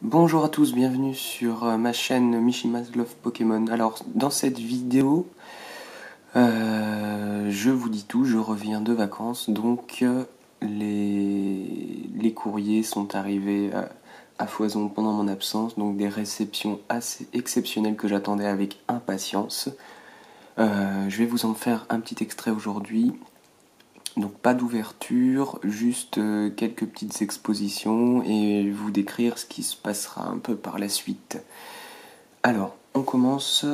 Bonjour à tous, bienvenue sur ma chaîne Mishima's Love Pokémon. Alors dans cette vidéo, je vous dis tout, je reviens de vacances, donc les courriers sont arrivés à foison pendant mon absence, donc des réceptions assez exceptionnelles que j'attendais avec impatience. Je vais vous en faire un petit extrait aujourd'hui. Donc pas d'ouverture, juste quelques petites expositions et vous décrire ce qui se passera un peu par la suite. Alors, on commence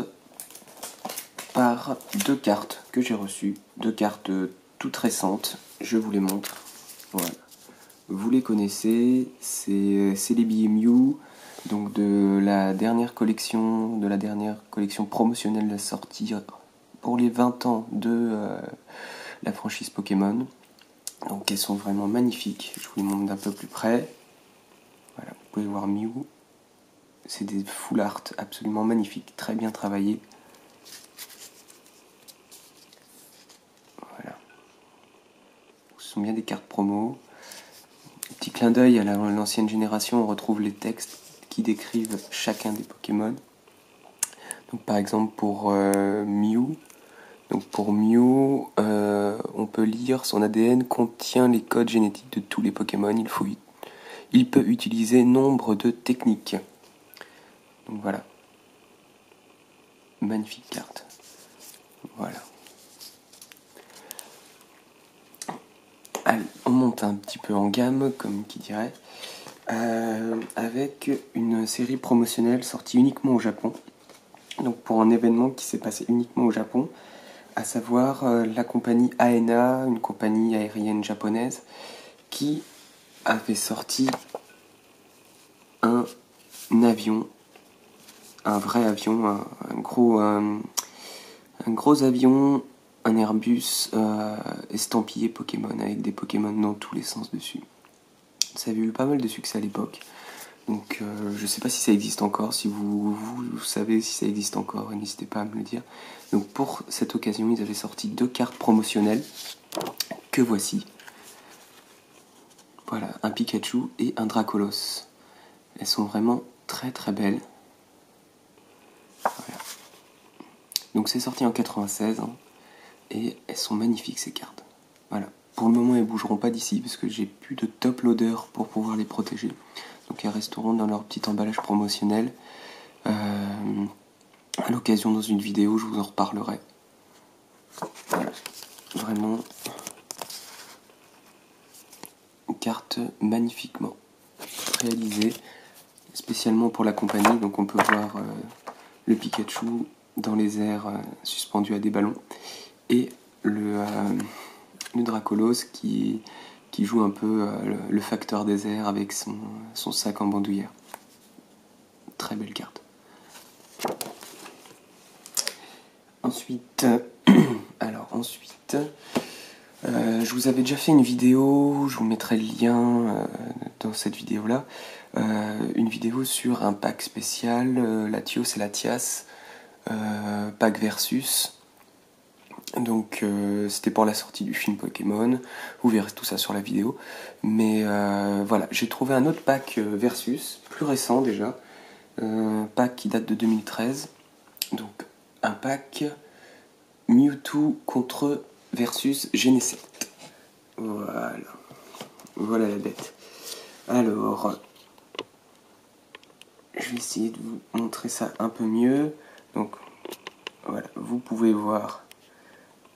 par deux cartes que j'ai reçues, deux cartes toutes récentes, je vous les montre. Voilà. Vous les connaissez, c'est les billets Mew, donc de la dernière collection promotionnelle à sortir pour les 20 ans de la franchise Pokémon. Donc elles sont vraiment magnifiques, je vous les montre d'un peu plus près. Voilà, vous pouvez voir Mew, c'est des full art absolument magnifiques, très bien travaillés. Voilà, ce sont bien des cartes promo. Petit clin d'œil à l'ancienne génération, on retrouve les textes qui décrivent chacun des Pokémon. Donc par exemple pour Mew, on peut lire son ADN contient les codes génétiques de tous les Pokémon. Il peut utiliser nombre de techniques. Donc voilà. Magnifique carte. Voilà. Allez, on monte un petit peu en gamme, comme qui dirait, avec une série promotionnelle sortie uniquement au Japon. Donc pour un événement qui s'est passé uniquement au Japon, à savoir la compagnie ANA, une compagnie aérienne japonaise, qui avait sorti un avion, un vrai avion, un gros avion, un Airbus estampillé Pokémon, avec des Pokémon dans tous les sens dessus. Ça avait eu pas mal de succès à l'époque. Donc je sais pas si ça existe encore, si vous savez si ça existe encore, n'hésitez pas à me le dire. Donc pour cette occasion, ils avaient sorti deux cartes promotionnelles, que voici. Voilà, un Pikachu et un Dracolos. Elles sont vraiment très très belles. Voilà. Donc c'est sorti en 96, hein, et elles sont magnifiques ces cartes. Voilà. Pour le moment, elles bougeront pas d'ici parce que j'ai plus de top loader pour pouvoir les protéger. Donc elles resteront dans leur petit emballage promotionnel. À l'occasion, dans une vidéo, je vous en reparlerai. Voilà. Vraiment une carte magnifiquement réalisée, spécialement pour la compagnie. Donc on peut voir le Pikachu dans les airs suspendu à des ballons et le Dracolos qui joue un peu le facteur des airs avec son sac en bandoulière. Très belle carte. Ensuite, je vous avais déjà fait une vidéo, je vous mettrai le lien dans cette vidéo-là, une vidéo sur un pack spécial, Latios et Latias, pack versus. Donc c'était pour la sortie du film Pokémon, vous verrez tout ça sur la vidéo. Mais voilà, j'ai trouvé un autre pack versus, plus récent déjà, pack qui date de 2013. Donc un pack Mewtwo contre versus Genesect. Voilà, voilà la bête. Alors, je vais essayer de vous montrer ça un peu mieux. Donc voilà, vous pouvez voir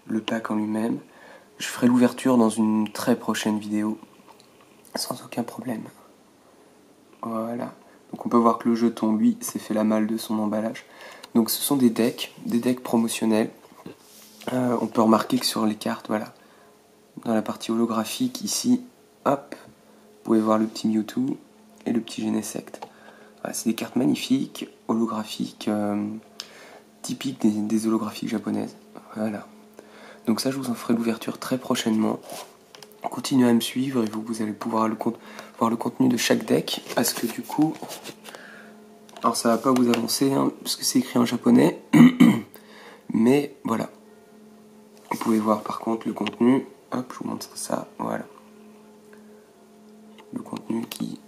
le pack en lui-même. Je ferai l'ouverture dans une très prochaine vidéo, sans aucun problème. Voilà. Donc on peut voir que le jeton, lui, s'est fait la malle de son emballage. Donc ce sont des decks promotionnels. On peut remarquer que sur les cartes, voilà, dans la partie holographique, ici, hop, vous pouvez voir le petit Mewtwo et le petit Genesect. Voilà, c'est des cartes magnifiques, holographiques, typiques des holographiques japonaises. Voilà. Donc ça, je vous en ferai l'ouverture très prochainement. Continuez à me suivre et vous allez pouvoir voir le contenu de chaque deck, parce que du coup, alors ça va pas vous avancer, hein, parce que c'est écrit en japonais, mais voilà. Vous pouvez voir par contre le contenu, hop, je vous montre ça, voilà. Le contenu qui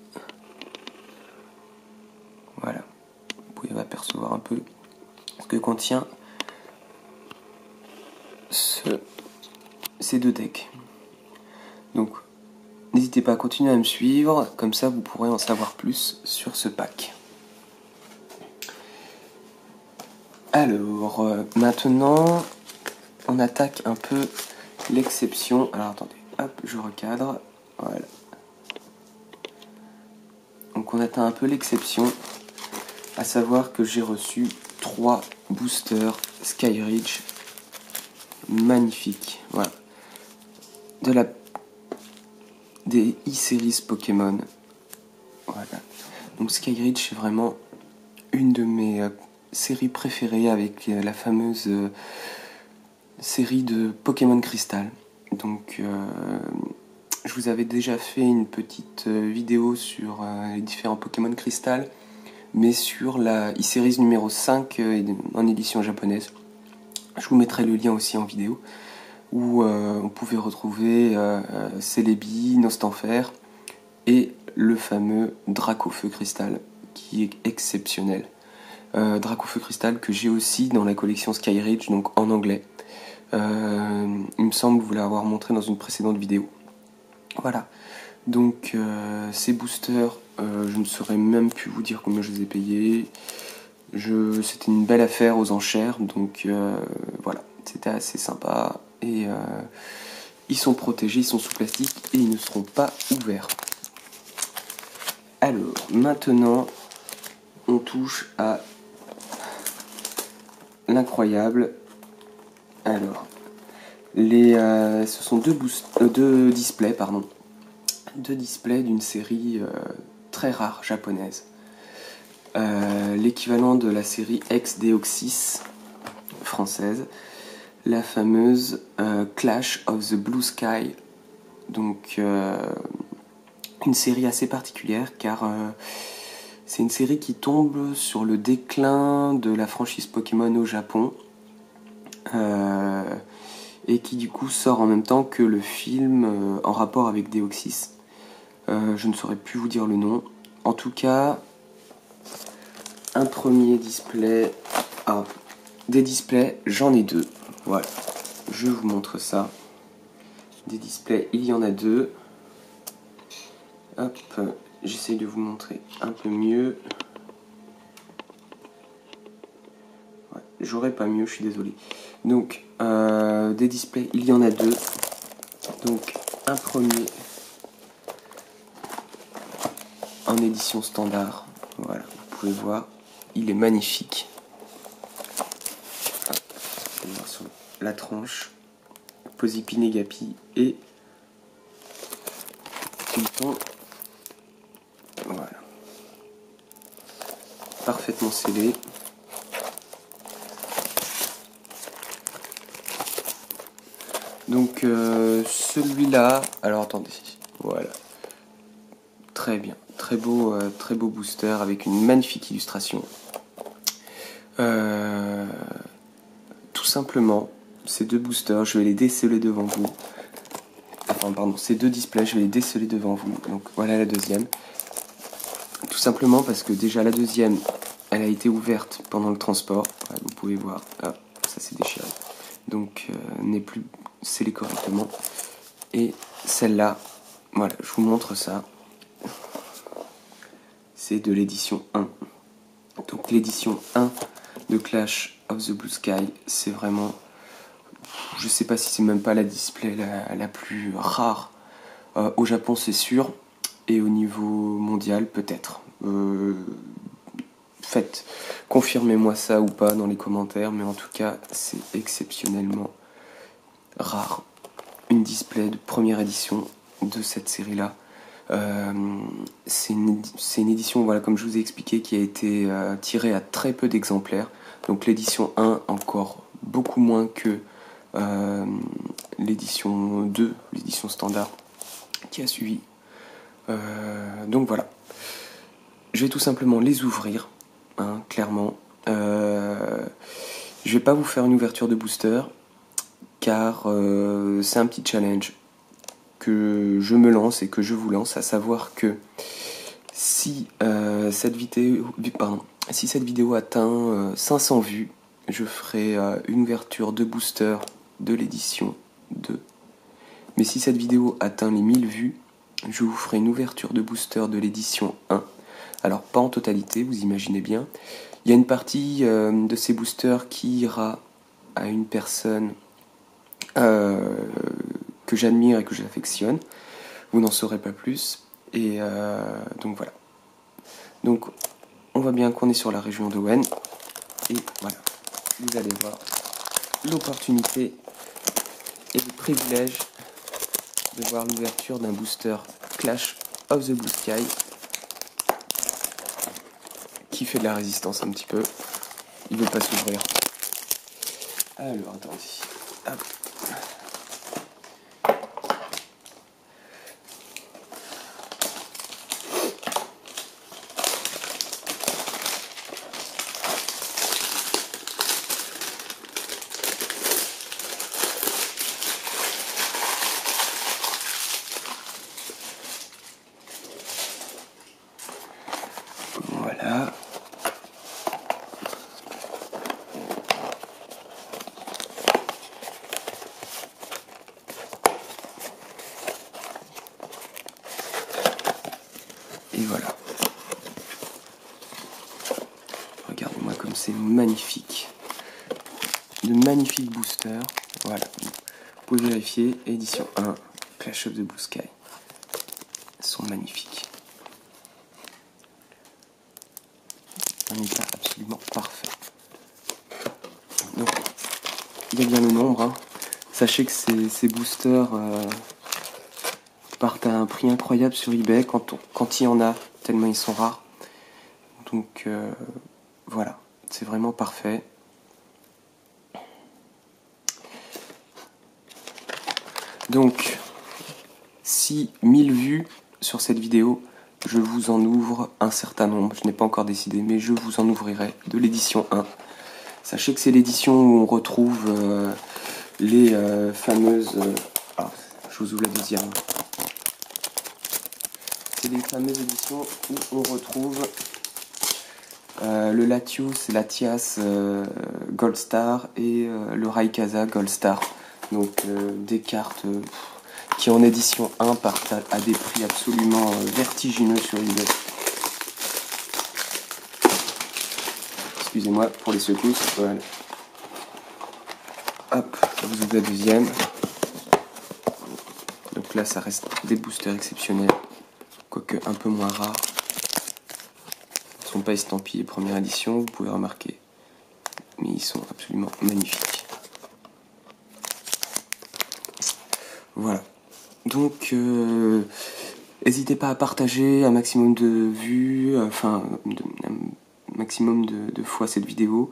voir un peu ce que contient ces deux decks. Donc n'hésitez pas à continuer à me suivre, comme ça vous pourrez en savoir plus sur ce pack. Alors, maintenant, on attaque un peu l'exception. Alors attendez, hop, je recadre. Voilà. Donc on atteint un peu l'exception, à savoir que j'ai reçu 3 boosters Skyreach magnifiques. Voilà. Des e-series Pokémon. Voilà. Donc Skyreach est vraiment une de mes séries préférées avec la fameuse série de Pokémon Crystal. Donc je vous avais déjà fait une petite vidéo sur les différents Pokémon Crystal, mais sur la e-series numéro 5 en édition japonaise. Je vous mettrai le lien aussi en vidéo, où on pouvait retrouver Celebi, Nostanfer et le fameux Dracofeu Cristal, qui est exceptionnel. Dracofeu Cristal que j'ai aussi dans la collection Skyreach, donc en anglais. Il me semble vous l'avoir montré dans une précédente vidéo. Voilà, donc ces boosters, je ne saurais même plus vous dire combien je les ai payés. C'était une belle affaire aux enchères, donc voilà, c'était assez sympa. Et ils sont protégés, ils sont sous plastique et ils ne seront pas ouverts. Alors, maintenant, on touche à l'incroyable. Alors, ce sont deux displays, deux displays d'une série très rare japonaise. L'équivalent de la série Ex-Deoxys française, la fameuse Clash of the Blue Sky. Donc une série assez particulière car c'est une série qui tombe sur le déclin de la franchise Pokémon au Japon et qui du coup sort en même temps que le film en rapport avec Deoxys. Je ne saurais plus vous dire le nom. En tout cas, un premier display. Ah, des displays, j'en ai deux. Voilà, je vous montre ça. Des displays, il y en a deux. Hop, j'essaye de vous montrer un peu mieux. Ouais, j'aurais pas mieux, je suis désolé. Donc, des displays, il y en a deux. Donc, un premier en édition standard. Voilà, vous pouvez voir, il est magnifique. Hop, voir sur la tranche. Posipi Negapi et Pulton. Voilà. Parfaitement scellé. Donc celui-là, alors attendez, voilà. Très bien, très beau booster avec une magnifique illustration. Tout simplement, ces deux boosters, je vais les déceler devant vous. Enfin, pardon, ces deux displays, je vais les déceler devant vous. Donc voilà la deuxième. Tout simplement parce que déjà la deuxième, elle a été ouverte pendant le transport. Ouais, vous pouvez voir, ah, ça s'est déchiré. Donc n'est plus scellé correctement. Et celle-là, voilà, je vous montre ça. C'est de l'édition 1. Donc l'édition 1 de Clash of the Blue Sky, c'est vraiment, je sais pas si c'est même pas la display la plus rare au Japon, c'est sûr, et au niveau mondial peut-être. Confirmez-moi ça ou pas dans les commentaires, mais en tout cas c'est exceptionnellement rare. Une display de première édition de cette série là. C'est une édition, voilà, comme je vous ai expliqué, qui a été tirée à très peu d'exemplaires. Donc l'édition 1 encore beaucoup moins que l'édition 2, l'édition standard qui a suivi. Donc voilà, je vais tout simplement les ouvrir, hein, clairement. Je vais pas vous faire une ouverture de booster car c'est un petit challenge que je me lance et que je vous lance, à savoir que si si cette vidéo atteint 500 vues, je ferai une ouverture de booster de l'édition 2. Mais si cette vidéo atteint les 1000 vues, je vous ferai une ouverture de booster de l'édition 1. Alors pas en totalité, vous imaginez bien. Il y a une partie de ces boosters qui ira à une personne que j'admire et que j'affectionne. Vous n'en saurez pas plus. Et donc voilà. Donc on voit bien qu'on est sur la région d'Owen. Et voilà, vous allez voir l'opportunité et le privilège de voir l'ouverture d'un booster Clash of the Blue Sky qui fait de la résistance un petit peu. Il ne veut pas s'ouvrir. Alors attendez. Hop. Voilà. Et voilà. Regardez-moi comme c'est magnifique. De magnifiques boosters. Voilà. Vous pouvez vérifier. Édition 1, Clash of the Blue Sky. Ils sont magnifiques. Un état absolument parfait. Donc, il y a bien le nombre. Hein. Sachez que ces boosters partent à un prix incroyable sur eBay quand il y en a, tellement ils sont rares. Donc voilà, c'est vraiment parfait. Donc, si 1000 vues sur cette vidéo, je vous en ouvre un certain nombre. Je n'ai pas encore décidé, mais je vous en ouvrirai de l'édition 1. Sachez que c'est l'édition où on retrouve les fameuses... ah, je vous ouvre la deuxième. C'est les fameuses éditions où on retrouve le Latios, Latias Gold Star et le Rayquaza Gold Star. Donc des cartes qui en édition 1 partent à des prix absolument vertigineux sur eBay. Excusez-moi pour les secousses. Voilà. Hop, je vous ouvre la deuxième. Donc là, ça reste des boosters exceptionnels, quoique un peu moins rares. Ils ne sont pas estampillés première édition, vous pouvez remarquer. Mais ils sont absolument magnifiques. Voilà. Donc, n'hésitez pas à partager un maximum de vues, un maximum de fois cette vidéo,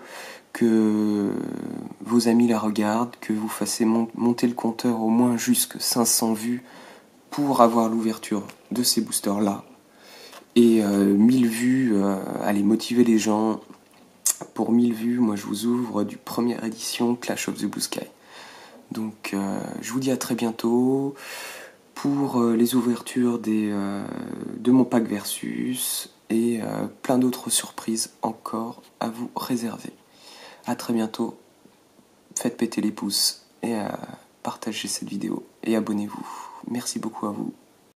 que vos amis la regardent, que vous fassiez monter le compteur au moins jusqu'à 500 vues pour avoir l'ouverture de ces boosters-là. Et 1000 vues, allez motiver les gens. Pour 1000 vues, moi je vous ouvre du première édition Clash of the Blue Sky. Donc je vous dis à très bientôt pour les ouvertures de mon pack Versus et plein d'autres surprises encore à vous réserver. À très bientôt, faites péter les pouces et partagez cette vidéo et abonnez-vous. Merci beaucoup à vous.